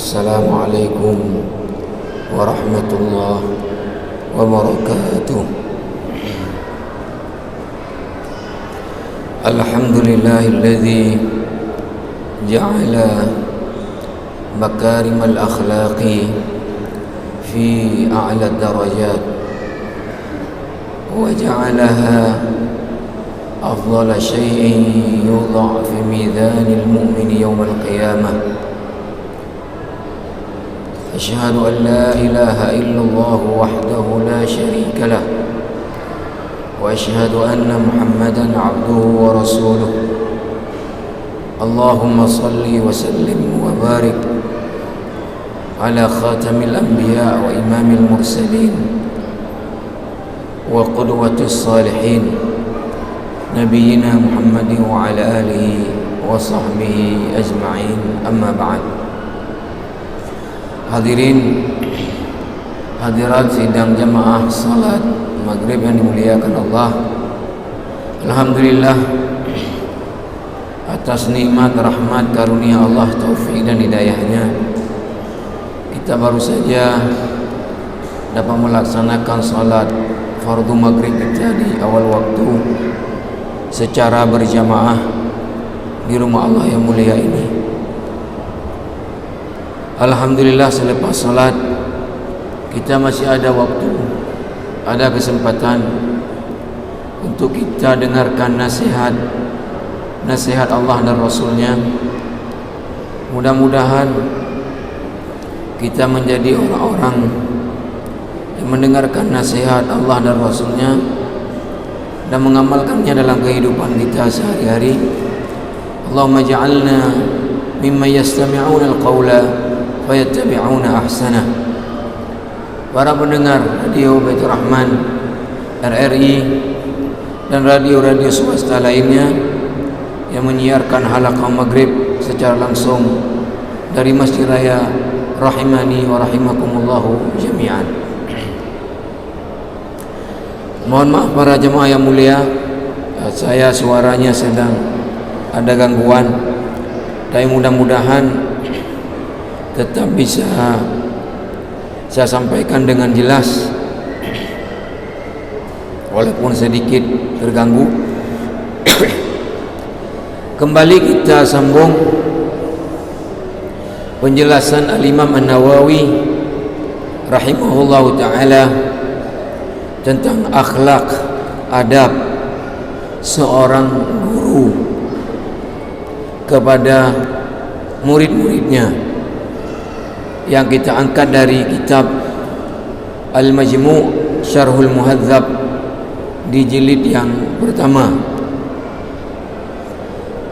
Assalamualaikum warahmatullahi wabarakatuh. Alhamdulillahilladzi ja'ala makarimal akhlaqi fi a'la darajat wa ja'alaha afdala syai'in yudha' fi mizanil mu'mini yawmal qiyamah. أشهد أن لا إله إلا الله وحده لا شريك له وأشهد أن محمدا عبده ورسوله. اللهم صل وسلم وبارك على خاتم الأنبياء وإمام المرسلين وقدوة الصالحين نبينا محمد وعلى آله وصحبه أجمعين. أما بعد. Hadirin hadirat sidang jamaah salat maghrib yang dimuliakan Allah, alhamdulillah atas nikmat, rahmat, karunia Allah, taufik dan hidayahnya, kita baru saja dapat melaksanakan salat fardu maghrib kita di awal waktu secara berjamaah di rumah Allah yang mulia ini. Alhamdulillah, selepas salat kita masih ada waktu, ada kesempatan untuk kita dengarkan nasihat Allah dan Rasulnya. Mudah-mudahan kita menjadi orang-orang yang mendengarkan nasihat Allah dan Rasulnya dan mengamalkannya dalam kehidupan kita sehari-hari. Allahumma ja'alna mimman yastami'una al-qawla fayattabi'una ahsanah. Para pendengar radio Baitur Rahman, RRI dan radio-radio swasta lainnya yang menyiarkan halaqah maghrib secara langsung dari Masjid Raya rahimani wa rahimakumullahu jami'an. Mohon maaf para jemaah yang mulia, saya suaranya sedang ada gangguan, tapi mudah-mudahan tetap bisa saya sampaikan dengan jelas walaupun sedikit terganggu. Kembali kita sambung penjelasan Al-Imam An-Nawawi rahimahullahu ta'ala tentang akhlak, adab seorang guru kepada murid-muridnya, yang kita angkat dari kitab Al-Majmu' Syarhul Muhadzab di jilid yang pertama.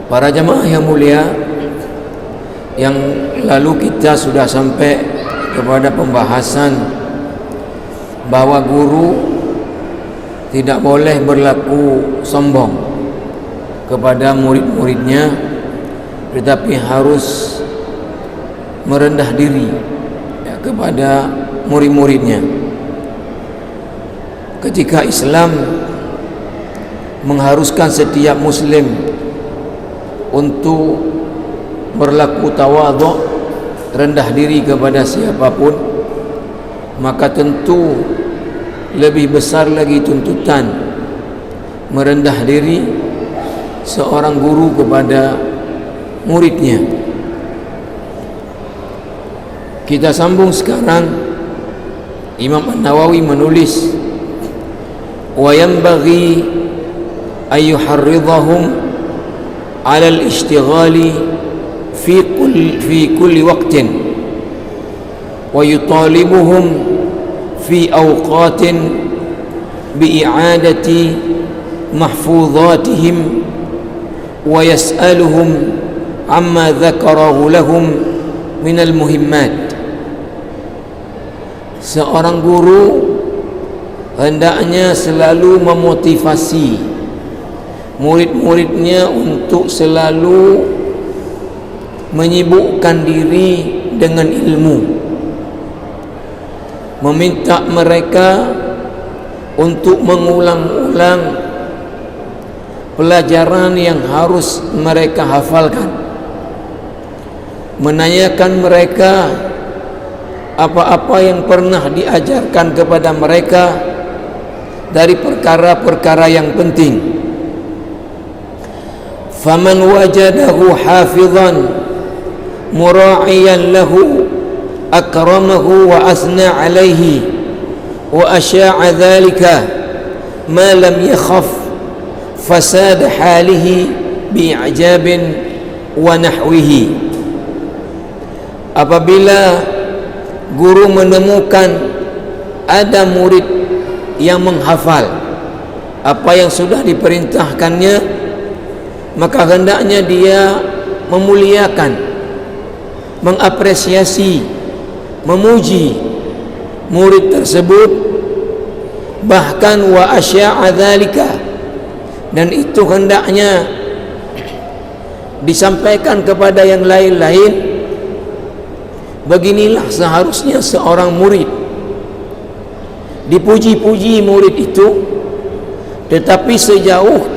Para jemaah yang mulia, yang lalu kita sudah sampai kepada pembahasan bahwa guru tidak boleh berlaku sombong kepada murid-muridnya, tetapi harus merendah diri kepada murid-muridnya. Ketika Islam mengharuskan setiap muslim untuk berlaku tawadhu, rendah diri kepada siapapun, maka tentu lebih besar lagi tuntutan merendah diri seorang guru kepada muridnya. Kita sambung sekarang. Imam An-Nawawi menulis, wa yanbaghi ay yuharridhahum 'ala al-ishtighali fi kulli waqtin wa yutalibuhum fi awqatin bi i'adati mahfuzatihim wa yas'aluhum amma dhakarahu lahum min al-muhimmat. Seorang guru hendaknya selalu memotivasi murid-muridnya untuk selalu menyibukkan diri dengan ilmu, meminta mereka untuk mengulang-ulang pelajaran yang harus mereka hafalkan, menanyakan mereka apa-apa yang pernah diajarkan kepada mereka dari perkara-perkara yang penting. Faman wajadahu hafizan mura'iyan lahu akramahu wa asna alaihi wa asya'a dhalika ma lam yakhaf fasad halihi bi'ajabin wa nahwihi. Apabila guru menemukan ada murid yang menghafal apa yang sudah diperintahkannya, maka hendaknya dia memuliakan, mengapresiasi, memuji murid tersebut, bahkan wa asya'a dzalika, dan itu hendaknya disampaikan kepada yang lain-lain. Beginilah seharusnya seorang murid, dipuji-puji murid itu, tetapi sejauh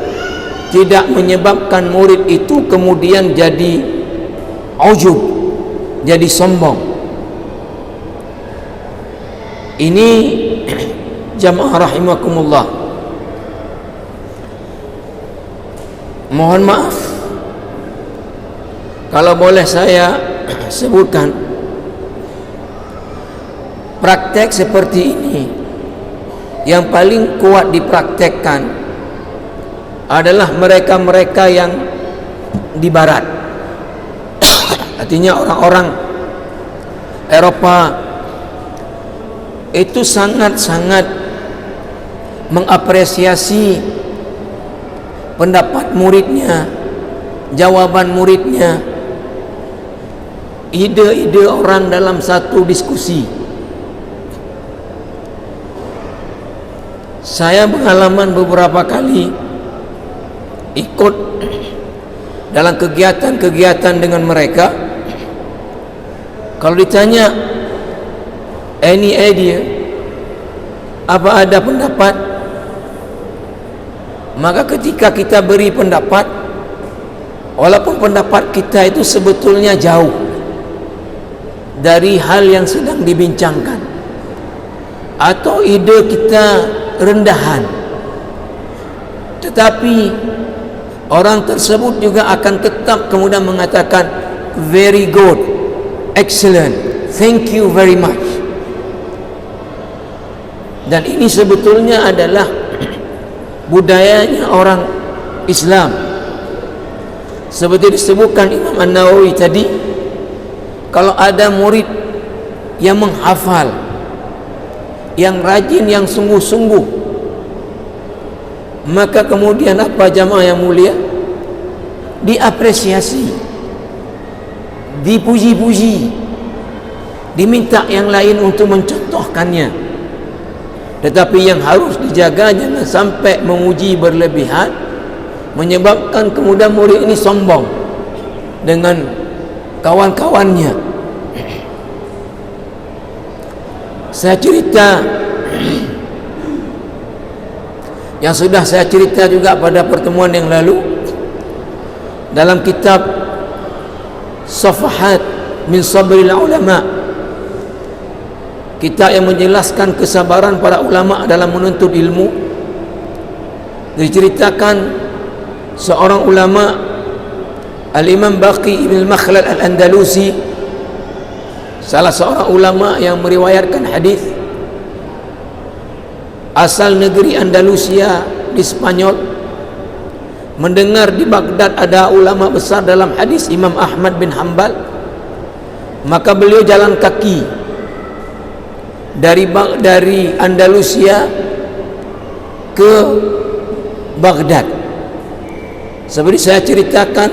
tidak menyebabkan murid itu kemudian jadi ujub, jadi sombong. Ini jamaah rahimakumullah. Mohon maaf kalau boleh saya sebutkan, praktek seperti ini yang paling kuat dipraktekkan adalah mereka-mereka yang di barat. Artinya orang-orang Eropa itu sangat-sangat mengapresiasi pendapat muridnya, jawaban muridnya, ide-ide orang dalam satu diskusi. Saya pengalaman beberapa kali ikut dalam kegiatan-kegiatan dengan mereka. Kalau ditanya any idea, apa ada pendapat, maka ketika kita beri pendapat, walaupun pendapat kita itu sebetulnya jauh dari hal yang sedang dibincangkan, atau ide kita rendahan, tetapi orang tersebut juga akan tetap kemudian mengatakan very good, excellent, thank you very much. Dan ini sebetulnya adalah budayanya orang Islam. Seperti disebutkan Imam An-Nawawi tadi, kalau ada murid yang menghafal, yang rajin, yang sungguh-sungguh, maka kemudian apa jamaah yang mulia? Diapresiasi, dipuji-puji, diminta yang lain untuk mencontohkannya. Tetapi yang harus dijaga jangan sampai memuji berlebihan, menyebabkan kemudian murid ini sombong dengan kawan-kawannya. Saya cerita yang sudah saya cerita juga pada pertemuan yang lalu dalam kitab Safahat min Sabril Ulama, kitab yang menjelaskan kesabaran para ulama dalam menuntut ilmu. Diceritakan seorang ulama, Al-Imam Baqi Ibn Makhlad Al-Andalusi, salah seorang ulama yang meriwayatkan hadis, asal negeri Andalusia di Spanyol, mendengar di Baghdad ada ulama besar dalam hadis, Imam Ahmad bin Hanbal, maka beliau jalan kaki dari Andalusia ke Baghdad. Seperti saya ceritakan,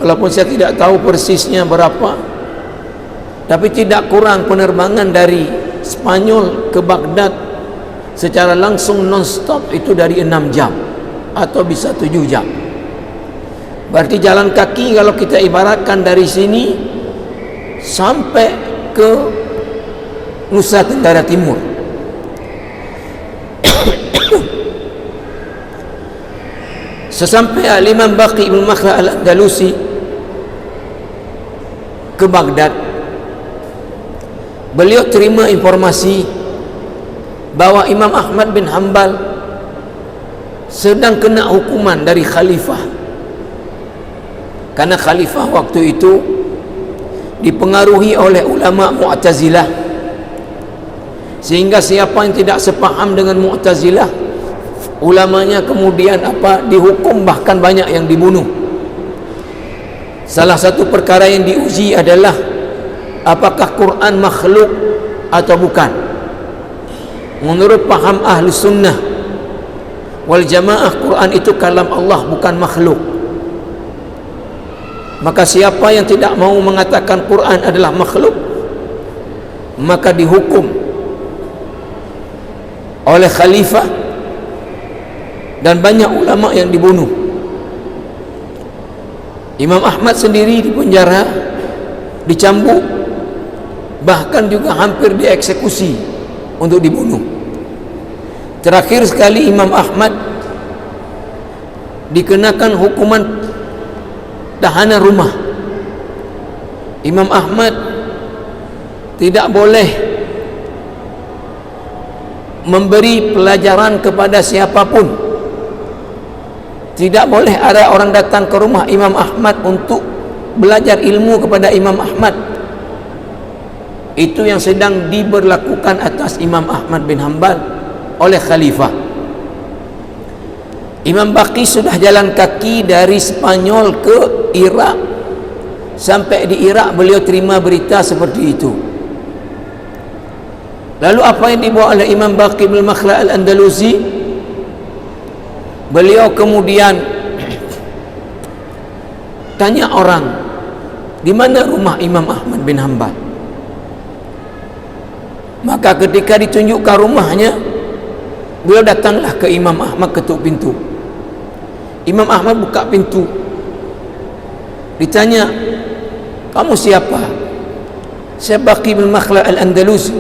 walaupun saya tidak tahu persisnya berapa, tapi tidak kurang penerbangan dari Spanyol ke Baghdad secara langsung non-stop itu dari 6 jam atau bisa 7 jam. Berarti jalan kaki kalau kita ibaratkan dari sini sampai ke Nusa Tenggara Timur. Sesampai Al-Imam Baqi Ibn Makhlad Al-Andalusi ke Baghdad. Beliau terima informasi bahwa Imam Ahmad bin Hanbal sedang kena hukuman dari khalifah, karena khalifah waktu itu dipengaruhi oleh ulama Mu'tazilah, sehingga siapa yang tidak sepaham dengan Mu'tazilah, ulamanya kemudian dihukum, bahkan banyak yang dibunuh. Salah satu perkara yang diuji adalah apakah Quran makhluk atau bukan. Menurut paham ahli sunnah wal jamaah, Quran itu kalam Allah, bukan makhluk. Maka siapa yang tidak mau mengatakan Quran adalah makhluk, maka dihukum oleh khalifah, dan banyak ulama yang dibunuh. Imam Ahmad sendiri dipenjara, dicambuk, bahkan juga hampir dieksekusi untuk dibunuh. Terakhir sekali Imam Ahmad dikenakan hukuman tahanan rumah. Imam Ahmad tidak boleh memberi pelajaran kepada siapapun. Tidak boleh ada orang datang ke rumah Imam Ahmad untuk belajar ilmu kepada Imam Ahmad. Itu yang sedang diberlakukan atas Imam Ahmad bin Hanbal oleh khalifah. Imam Baqi sudah jalan kaki dari Spanyol ke Irak. Sampai di Irak beliau terima berita seperti itu. Lalu apa yang dibawa oleh Imam Baqi bin Makhlad al-Andalusi? Beliau kemudian tanya orang, di mana rumah Imam Ahmad bin Hanbal? Maka ketika ditunjukkan rumahnya, beliau datanglah ke Imam Ahmad, ketuk pintu. Imam Ahmad buka pintu, ditanya, kamu siapa? Saya Baqi bin Makhlad al-Andalusi,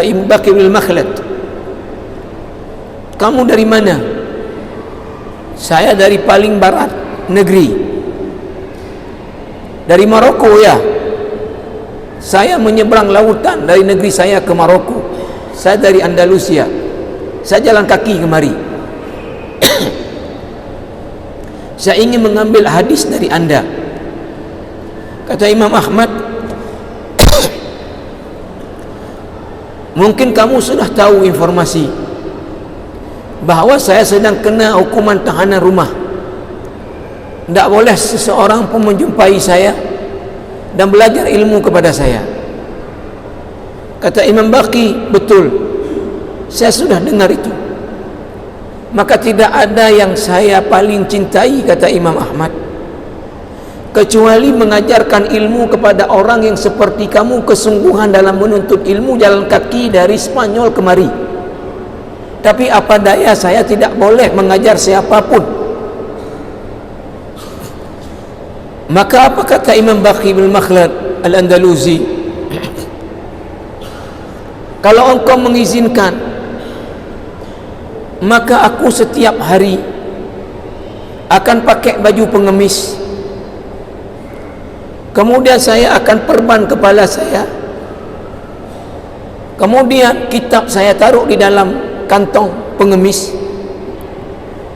Imam Baqi bin Makhlad. Kamu dari mana? Saya dari paling barat negeri, dari Maroko. Ya, saya menyeberang lautan dari negeri saya ke Maroko. Saya dari Andalusia, saya jalan kaki kemari. Saya ingin mengambil hadis dari anda. Kata Imam Ahmad, mungkin kamu sudah tahu informasi bahawa saya sedang kena hukuman tahanan rumah. Tidak boleh seseorang pun menjumpai saya dan belajar ilmu kepada saya. Kata Imam Baqi, betul, saya sudah dengar itu. Maka tidak ada yang saya paling cintai, kata Imam Ahmad, kecuali mengajarkan ilmu kepada orang yang seperti kamu, kesungguhan dalam menuntut ilmu, jalan kaki dari Spanyol kemari. Tapi apa daya, saya tidak boleh mengajar siapapun. Maka apa kata Imam Baqi bin Makhlad al-Andalusi? Kalau engkau mengizinkan, maka aku setiap hari akan pakai baju pengemis. Kemudian saya akan perban kepala saya. Kemudian kitab saya taruh di dalam kantong pengemis.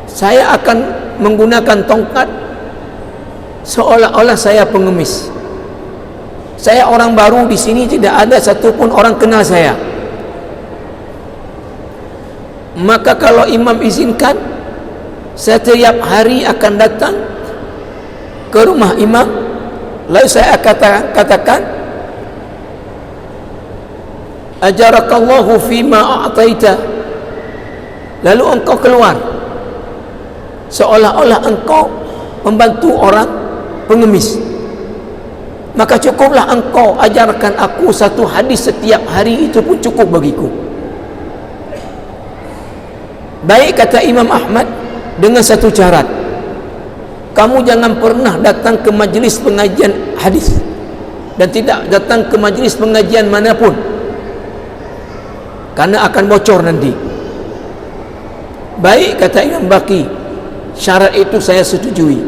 Saya akan menggunakan tongkat seolah-olah saya pengemis. Saya orang baru di sini, tidak ada satupun orang kenal saya. Maka kalau imam izinkan, saya setiap hari akan datang ke rumah imam. Lalu saya katakan, ajarakallahu fima a'taita. Lalu engkau keluar seolah-olah engkau membantu orang pengemis. Maka cukuplah engkau ajarkan aku satu hadis setiap hari, itu pun cukup bagiku. Baik, kata Imam Ahmad, dengan satu syarat, kamu jangan pernah datang ke majlis pengajian hadis, dan tidak datang ke majlis pengajian manapun, karena akan bocor nanti. Baik, kata Imam Baqi, syarat itu saya setujui.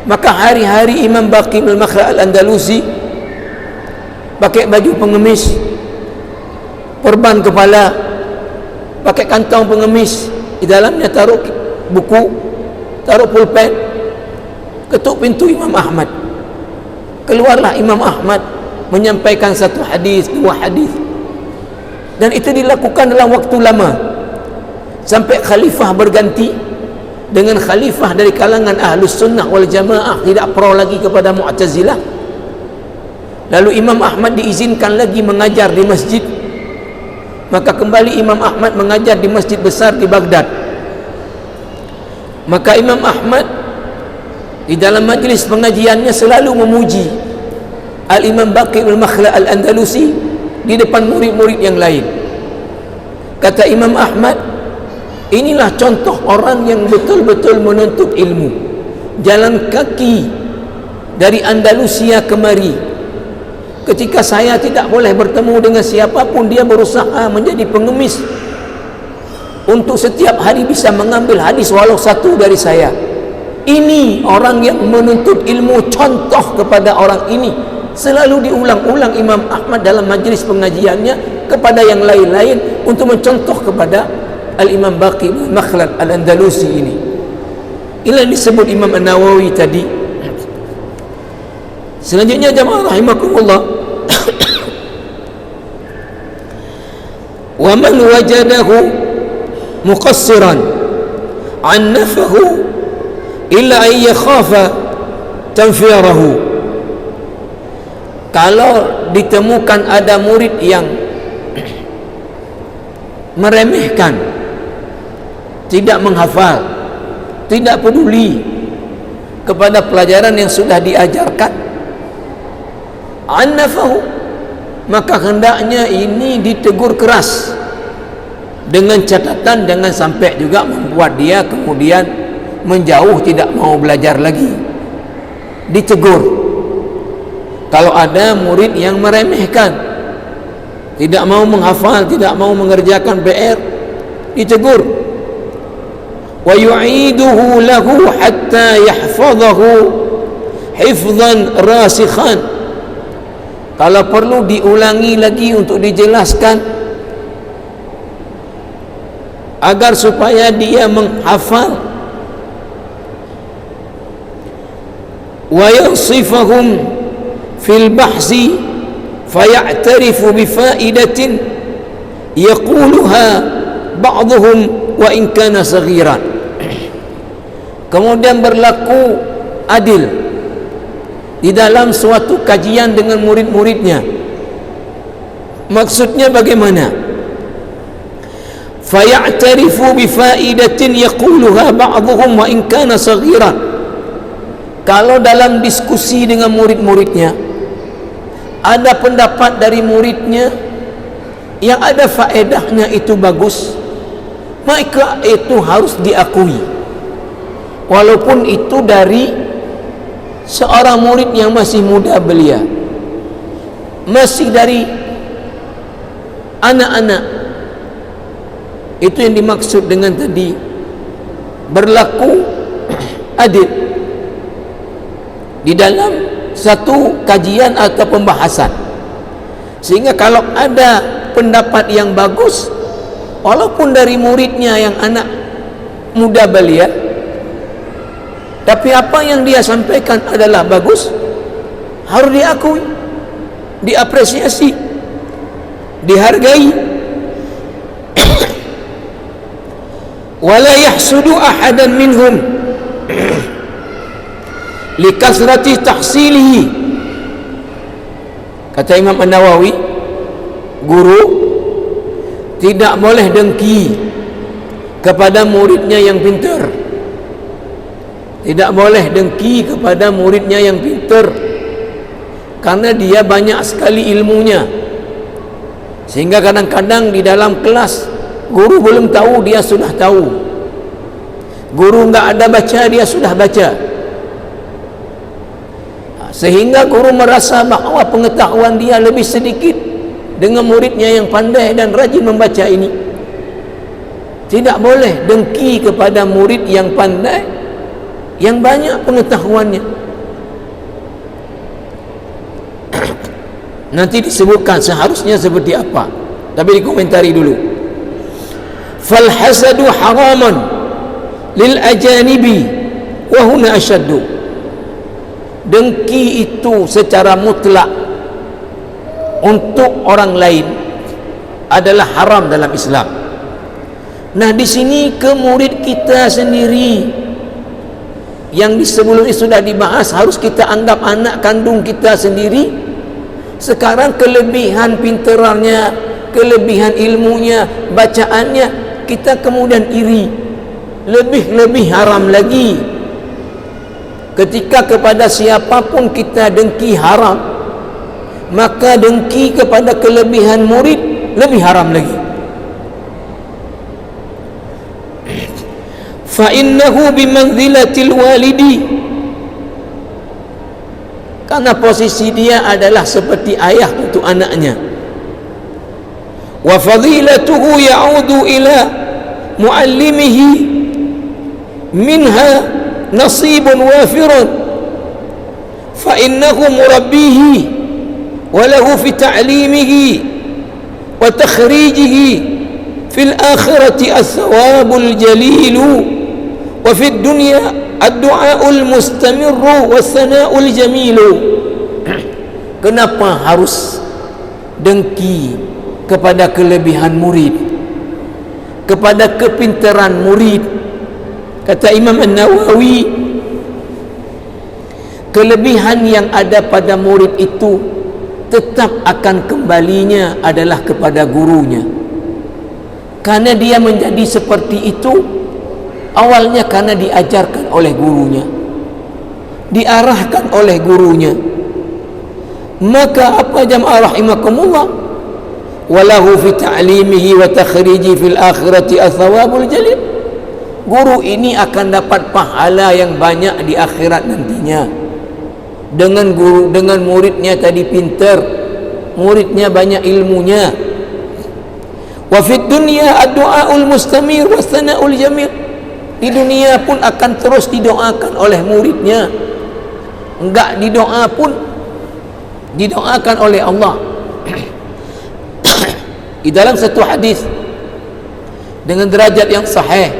Maka hari-hari Imam Baqi bin Makhlad al-Andalusi pakai baju pengemis, perban kepala, pakai kantong pengemis, di dalamnya taruh buku, taruh pulpen, ketuk pintu Imam Ahmad. Keluarlah Imam Ahmad menyampaikan satu hadis, dua hadis, dan itu dilakukan dalam waktu lama sampai khalifah berganti dengan khalifah dari kalangan Ahlus Sunnah wal Jamaah, tidak pro lagi kepada Mu'tazilah. Lalu Imam Ahmad diizinkan lagi mengajar di masjid, maka kembali Imam Ahmad mengajar di masjid besar di Baghdad. Maka Imam Ahmad di dalam majlis pengajiannya selalu memuji Al-Imam Baqi al-Makhla al-Andalusi di depan murid-murid yang lain. Kata Imam Ahmad, inilah contoh orang yang betul-betul menuntut ilmu, jalan kaki dari Andalusia kemari. Ketika saya tidak boleh bertemu dengan siapapun, dia berusaha menjadi pengemis untuk setiap hari bisa mengambil hadis walau satu dari saya. Ini orang yang menuntut ilmu, contoh kepada orang ini. Selalu diulang-ulang Imam Ahmad dalam majlis pengajiannya kepada yang lain-lain untuk mencontoh kepada Al-Imam Baqi al-Makhlad al-Andalusi ini. Inilah yang disebut Imam An-Nawawi tadi. Selanjutnya jamaah rahimakumullah, wa man wajadahu muqassiran annafahu illa an yakhafa tanfirahu. Kalau ditemukan ada murid yang meremehkan, tidak menghafal, tidak peduli kepada pelajaran yang sudah diajarkan, annafahu, maka hendaknya ini ditegur keras, dengan catatan jangan sampai juga membuat dia kemudian menjauh, tidak mau belajar lagi. Ditegur. Kalau ada murid yang meremehkan, tidak mau menghafal, tidak mau mengerjakan PR, ditegur. Wa yu'iduhu lahu hatta yahfadhahu hifdhan rasikhan. Kalau perlu diulangi lagi untuk dijelaskan agar supaya dia menghafal. Wa yasifahum fil bahsi faya'tarifu bifaidatin yaquluha ba'dhum wa in kana saghiran. Kemudian berlaku adil di dalam suatu kajian dengan murid-muridnya. Maksudnya bagaimana? Faya'tarifu bifaidatin yaquluha ba'dhum wa in kana saghiran. Kalau dalam diskusi dengan murid-muridnya ada pendapat dari muridnya yang ada faedahnya, itu bagus, maka itu harus diakui, walaupun itu dari seorang murid yang masih muda belia, masih dari anak-anak. Itu yang dimaksud dengan tadi berlaku adil di dalam satu kajian atau pembahasan, sehingga kalau ada pendapat yang bagus walaupun dari muridnya yang anak muda belia, tapi apa yang dia sampaikan adalah bagus, harus diakui, diapresiasi, dihargai. Wala yahsudu ahadan minhum likasrati tahsilihi. Kata Imam An-Nawawi, guru tidak boleh dengki kepada muridnya yang pintar, tidak boleh dengki kepada muridnya yang pintar, karena dia banyak sekali ilmunya, sehingga kadang-kadang di dalam kelas guru belum tahu, dia sudah tahu. Guru enggak ada baca, dia sudah baca, sehingga guru merasa bahawa pengetahuan dia lebih sedikit dengan muridnya yang pandai dan rajin membaca ini. Tidak boleh dengki kepada murid yang pandai, yang banyak pengetahuannya. Nanti disebutkan seharusnya seperti apa, tapi dikomentari dulu. Fal hasadu haraman lil ajanibi wa huna ashaddu. Dengki itu secara mutlak untuk orang lain adalah haram dalam Islam. Nah, di sini ke murid kita sendiri yang sebelumnya sudah dibahas, harus kita anggap anak kandung kita sendiri. Sekarang kelebihan pinterannya, kelebihan ilmunya, bacaannya, kita kemudian iri. Lebih haram lagi ketika kepada siapapun kita dengki haram, maka dengki kepada kelebihan murid lebih haram lagi. Fa innahu bimanzilatil walidi, karena posisi dia adalah seperti ayah untuk anaknya. Wa fadilatuhu ya'udu ila muallimihi minha nasibun wafirun, fa innahu murabbihi wa lahu fi ta'limihi wa takhrijihi fil akhirati as-sawabul jalilu wa fid dunya ad-du'aul mustamirru was-sana'ul jamilu. Kenapa harus dengki kepada kelebihan murid, kepada kepintaran murid? Kata Imam An-Nawawi, kelebihan yang ada pada murid itu tetap akan kembalinya adalah kepada gurunya. Karena dia menjadi seperti itu awalnya karena diajarkan oleh gurunya, diarahkan oleh gurunya. Maka apa jamaah rahimakumullah, walahu fi ta'limihi wa takhriji fil akhirati athawabul jalil. Guru ini akan dapat pahala yang banyak di akhirat nantinya. Dengan muridnya tadi pintar, muridnya banyak ilmunya. Wa fid dunya ad-du'aul mustamir was sana'ul jamil. Di dunia pun akan terus didoakan oleh muridnya. Enggak didoa pun didoakan oleh Allah. Di dalam satu hadis dengan derajat yang sahih,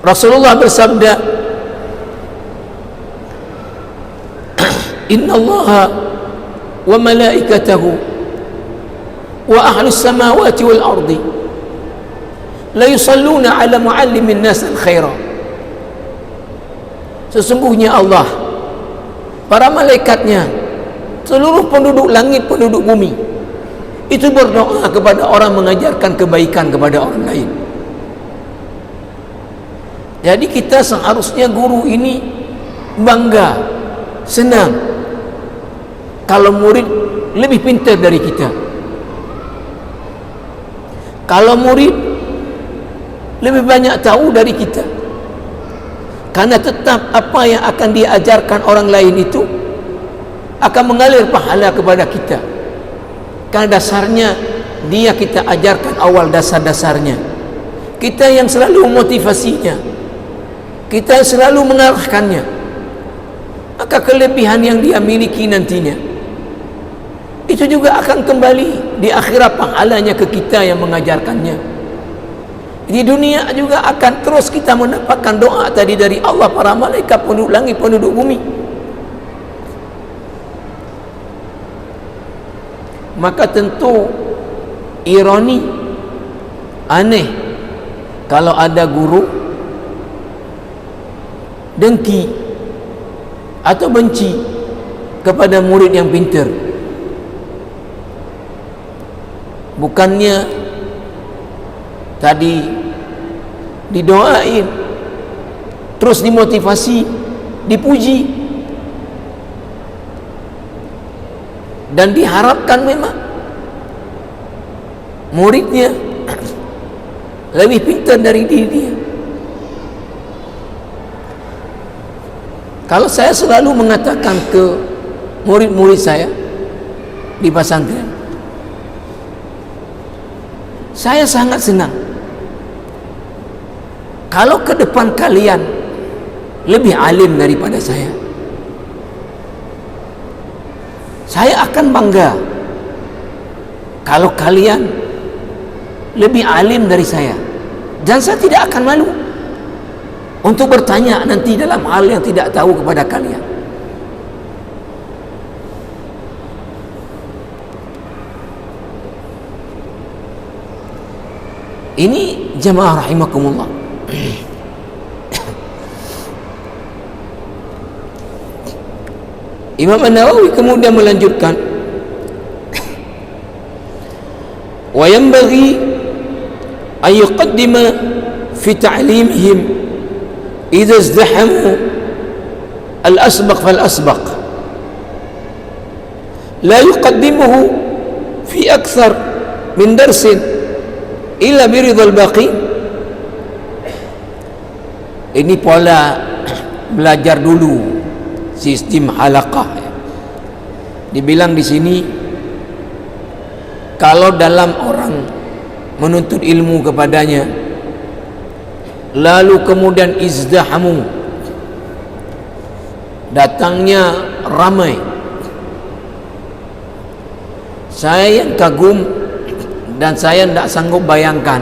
Rasulullah bersabda, Inna Allaha wa malaikatahu wa ahlus samawati wal ardi la yusalluna ala muallimin nas al-khaira. Sesungguhnya Allah, para malaikatnya, seluruh penduduk langit, penduduk bumi, itu berdoa kepada orang mengajarkan kebaikan kepada orang lain. Jadi kita seharusnya guru ini bangga, senang kalau murid lebih pintar dari kita. Kalau murid lebih banyak tahu dari kita, karena tetap apa yang akan diajarkan orang lain itu akan mengalir pahala kepada kita, karena dasarnya dia kita ajarkan awal dasar-dasarnya. Kita yang selalu memotivasinya, kita selalu mengarahkannya, maka kelebihan yang dia miliki nantinya itu juga akan kembali di akhirat pahalanya ke kita yang mengajarkannya. Di dunia juga akan terus kita mendapatkan doa tadi dari Allah, para malaikat, penduduk langit, penduduk bumi. Maka tentu ironi, aneh kalau ada guru dengki atau benci kepada murid yang pintar. Bukannya tadi didoain, terus dimotivasi, dipuji, dan diharapkan memang muridnya lebih pintar dari diri dia. Kalau saya selalu mengatakan ke murid-murid saya di pesantren, saya sangat senang kalau ke depan kalian lebih alim daripada saya. Saya akan bangga kalau kalian lebih alim dari saya, dan saya tidak akan malu untuk bertanya nanti dalam hal yang tidak tahu kepada kalian. Ini jamaah rahimakumullah. Imam An-Nawawi kemudian melanjutkan, wa yanbaghi an yuqaddima fi ta'limihim idza izdahamu al-asbaq fal-asbaq, la yuqaddimuhu fi akthar min darsin illa biridhal baqi. Ini pola belajar dulu, sistem halaqah. Dibilang di sini, kalau dalam orang menuntut ilmu kepadanya lalu kemudian izdahamu, datangnya ramai, saya yang kagum dan saya tidak sanggup bayangkan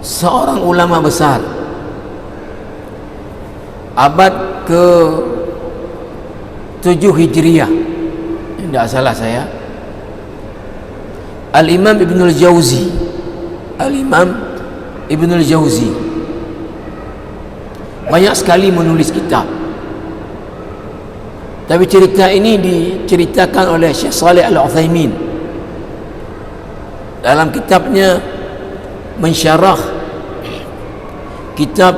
seorang ulama besar abad ke-7 Hijriah, tidak salah saya, Al-Imam Ibnul Jauzi. Al-Imam Ibnul Jauzi banyak sekali menulis kitab, tapi cerita ini diceritakan oleh Syekh Saleh Al-Utsaimin dalam kitabnya mensyarah kitab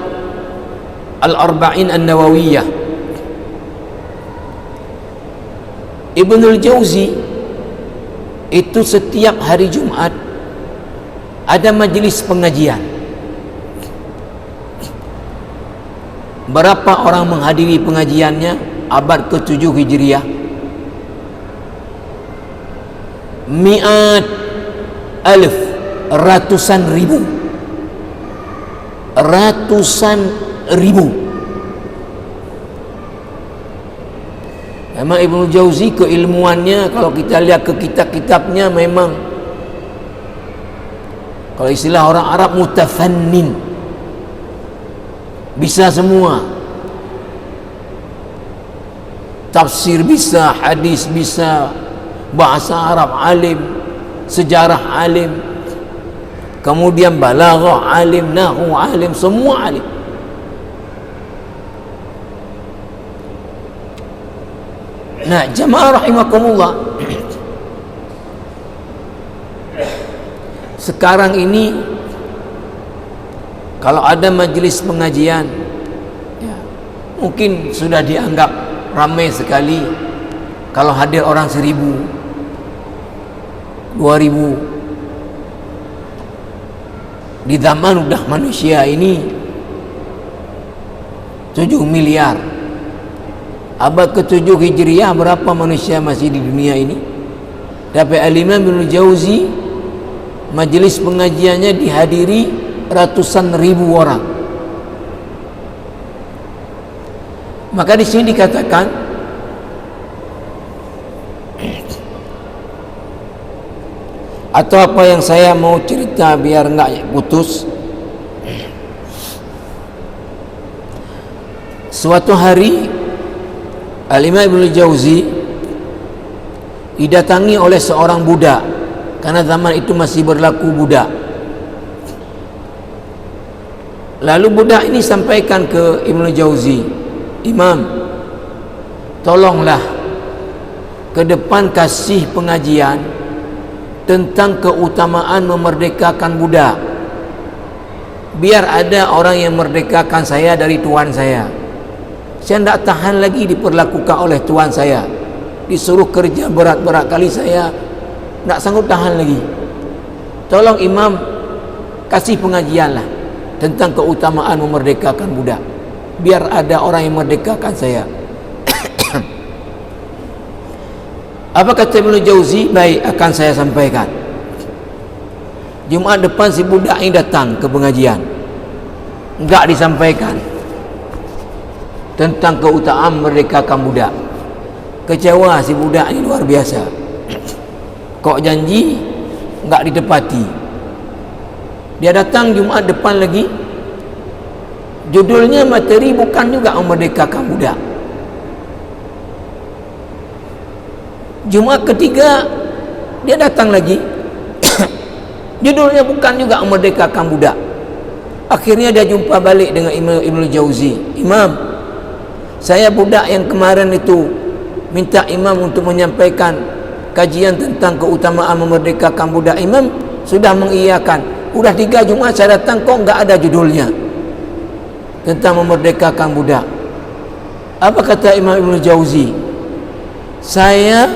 Al-Arba'in An-Nawawiyah. Ibnul Jauzi itu setiap hari Jumat ada majlis pengajian. Berapa orang menghadiri pengajiannya abad ke-7 Hijriah? Mi'at alif, ratusan ribu. Ratusan ribu. Memang Ibnu Jauzi keilmuannya, kalau kita lihat ke kitab-kitabnya, memang kalau istilah orang Arab mutafannin, bisa semua. Tafsir bisa, hadis bisa, bahasa Arab alim, sejarah alim, kemudian balaghah alim, nahwu alim, semua alim. Nah, jamaah rahimakumullah, sekarang ini kalau ada majelis pengajian, ya, mungkin sudah dianggap ramai sekali kalau hadir orang 1000, 2000. Di zaman udah manusia ini 7 miliar. Abad ke-7 Hijriah berapa manusia masih di dunia ini? Tapi Al-Imam Ibnul Jauzi majelis pengajiannya dihadiri ratusan ribu orang. Maka di sini dikatakan atau apa yang saya mau cerita biar enggak putus. Suatu hari Al-Imam Ibnul Jauzi didatangi oleh seorang budak, karena zaman itu masih berlaku budak. Lalu budak ini sampaikan ke Ibnul Jauzi, "Imam, tolonglah ke depan kasih pengajian tentang keutamaan memerdekakan budak, biar ada orang yang merdekakan saya dari tuan saya. Saya tidak tahan lagi diperlakukan oleh tuan saya, disuruh kerja berat-berat kali, saya tidak sanggup tahan lagi. Tolong Imam kasih pengajianlah tentang keutamaan memerdekakan budak, biar ada orang yang merdekakan saya." Apa kata Ibnu Jauzi? Baik, akan saya sampaikan. Jumaat depan si budak ini datang ke pengajian, enggak disampaikan tentang keutamaan merdekakan budak. Kecewa si budak ini luar biasa. Kok janji enggak ditepati. Dia datang Jumaat depan lagi, judulnya materi bukan juga memerdekakan budak. Jumaat ketiga dia datang lagi, judulnya bukan juga memerdekakan budak. Akhirnya dia jumpa balik dengan Imam Ibnul Jauzi. Imam, saya budak yang kemarin itu minta imam untuk menyampaikan kajian tentang keutamaan memerdekakan budak. Imam sudah mengiyakan. Udah 3 Jumaat saya datang kok enggak ada judulnya tentang memerdekakan budak. Apa kata Imam Ibnul Jauzi? Saya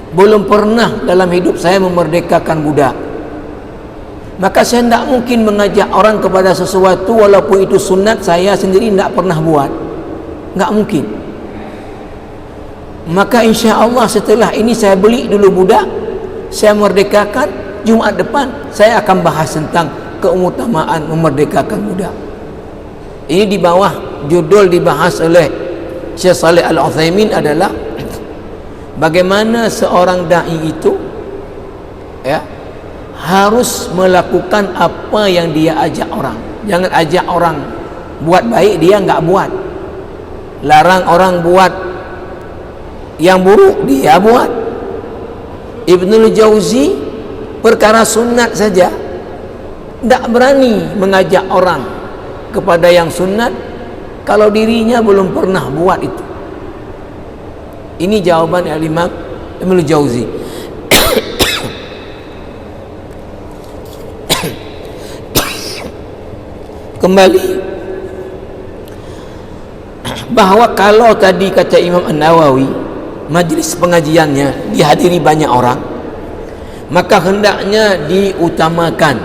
belum pernah dalam hidup saya memerdekakan budak. Maka saya tidak mungkin mengajak orang kepada sesuatu walaupun itu sunat saya sendiri tidak pernah buat. Tidak mungkin. Maka insya Allah setelah ini saya beli dulu budak, saya merdekakan. Jumaat depan saya akan bahas tentang keutamaan memerdekakan budak. Ini di bawah judul dibahas oleh Syekh Shalih Al-Utsaimin adalah bagaimana seorang dai itu ya harus melakukan apa yang dia ajak orang. Jangan ajak orang buat baik dia enggak buat. Larang orang buat yang buruk dia buat. Ibnul Jauzi perkara sunat saja tidak berani mengajak orang kepada yang sunat kalau dirinya belum pernah buat itu. Ini jawaban Imam Ibnul Jauzi. Kembali bahwa kalau tadi kata Imam An-Nawawi majlis pengajiannya dihadiri banyak orang, maka hendaknya diutamakan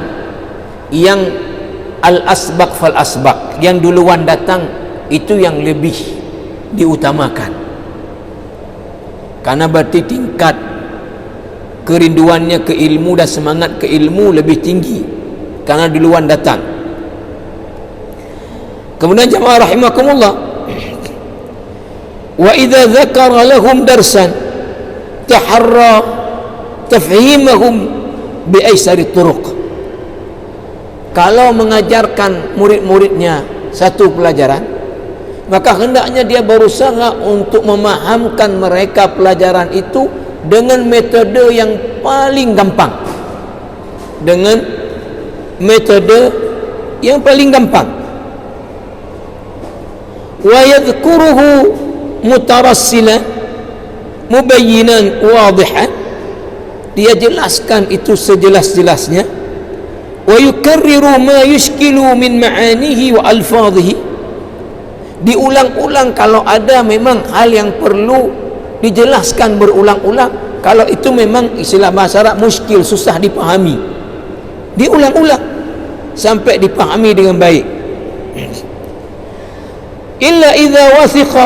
yang al-asbaq fal asbaq, yang duluan datang itu yang lebih diutamakan, karena berarti tingkat kerinduannya ke ilmu dan semangat ke ilmu lebih tinggi karena duluan datang. Kemudian jamaah rahimakumullah, wa idza dzakara lahum darsan taharra tafhimahum bi aisari turuq. Kalau mengajarkan murid-muridnya satu pelajaran, maka hendaknya dia berusaha untuk memahamkan mereka pelajaran itu dengan metode yang paling gampang, dengan metode yang paling gampang. Wa yadhkuruhu mutarassilan mubayyinan wadihan, dia jelaskan itu sejelas-jelasnya. Wa yukarriru ma yushkilu min ma'anihi wa alfadhihi, diulang-ulang kalau ada memang hal yang perlu dijelaskan berulang-ulang. Kalau itu memang istilah bahasa Arab muskil, susah dipahami, diulang-ulang sampai dipahami dengan baik. Illa idza wathiqa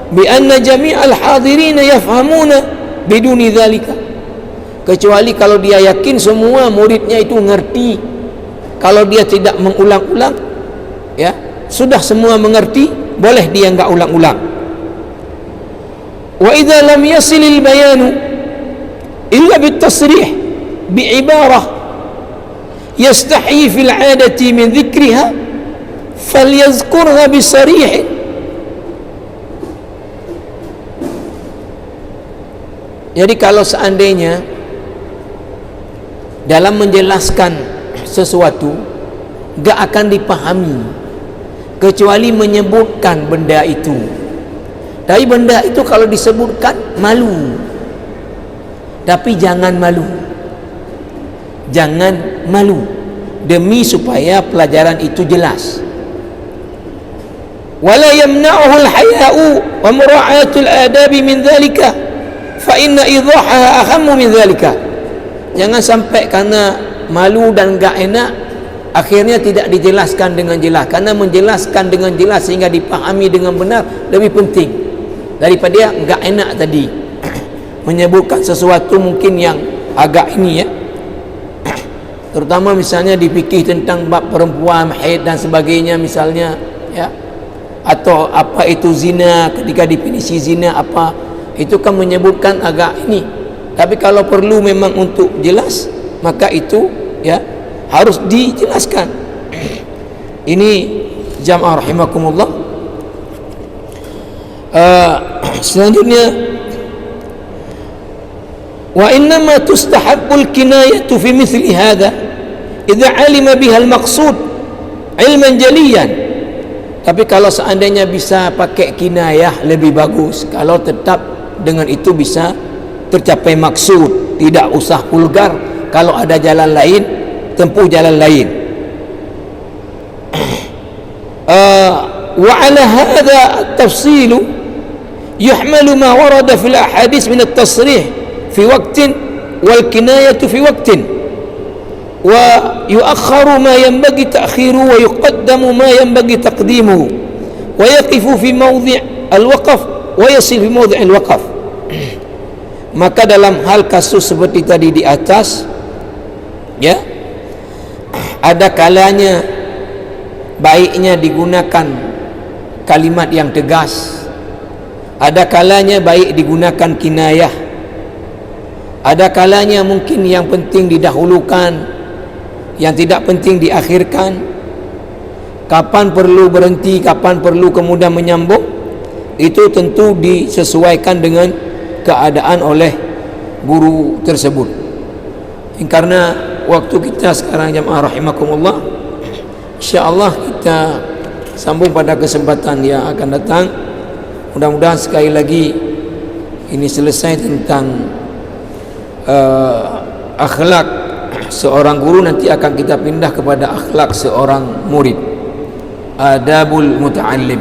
bi anna jami'al hadirin yafhamuna biduni dhalika, kecuali kalau dia yakin semua muridnya itu ngerti. Kalau dia tidak mengulang-ulang, ya sudah semua mengerti, boleh dia enggak ulang-ulang. Wa idza lam yasilil bayanu illa bitasrih bi'ibarah yastahi fil 'adati min dhikriha falyazkurha bisarih. Jadi kalau seandainya dalam menjelaskan sesuatu gak akan dipahami kecuali menyebutkan benda itu, tapi benda itu kalau disebutkan malu, tapi jangan malu, jangan malu, demi supaya pelajaran itu jelas. Wala yamna'uhu al-haya'u wa mura'atul adabi min dhalika fa inna idahaha ahammu min dhalika. Jangan sampai karena malu dan gak enak akhirnya tidak dijelaskan dengan jelas, karena menjelaskan dengan jelas sehingga dipahami dengan benar lebih penting daripada gak enak tadi menyebutkan sesuatu mungkin yang agak ini ya terutama misalnya di fikih tentang bab perempuan, haid dan sebagainya misalnya, ya, atau apa itu zina, ketika definisi zina apa, itu kan menyebutkan agak ini. Tapi kalau perlu memang untuk jelas, maka itu ya harus dijelaskan. Ini jamaah rahimakumullah. Selanjutnya, wa innama tustahabbul kinayatu fi mithli hadha idza alima biha al-maqsud ilman jaliyan. Tapi kalau seandainya bisa pakai kinayah lebih bagus, kalau tetap dengan itu bisa tercapai maksud, tidak usah vulgar. Kalau ada jalan lain, tempuh jalan lain. Wa ala hadha at-tafsil yuhmalu ma warada fil ahadits min at-tasrih fi waqtin wal kinayatu fi waqtin wa yu'akhkharu ma yanbaghi ta'khiru wa yuqaddamu ma yanbaghi taqdimuhu wa yaqifu fi mawdhi' al-waqf wa yasil fi mawdhi' al-waqf. Maka dalam hal kasus seperti tadi di atas, ya, ada kalanya baiknya digunakan kalimat yang tegas, ada kalanya baik digunakan kinayah, ada kalanya mungkin yang penting didahulukan, yang tidak penting diakhirkan. Kapan perlu berhenti, kapan perlu kemudian menyambung, itu tentu disesuaikan dengan keadaan oleh guru tersebut. Karena waktu kita sekarang jamaah rahimakumullah, insyaallah kita sambung pada kesempatan yang akan datang. Mudah-mudahan sekali lagi ini selesai tentang akhlak seorang guru. Nanti akan kita pindah kepada akhlak seorang murid, adabul muta'allim.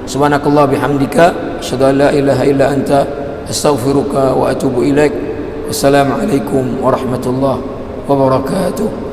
Subhanakallah bihamdika asyhadu an la ilaha illa anta astaghfiruka wa atubu ilaik. Wassalamualaikum warahmatullahi wabarakatuh.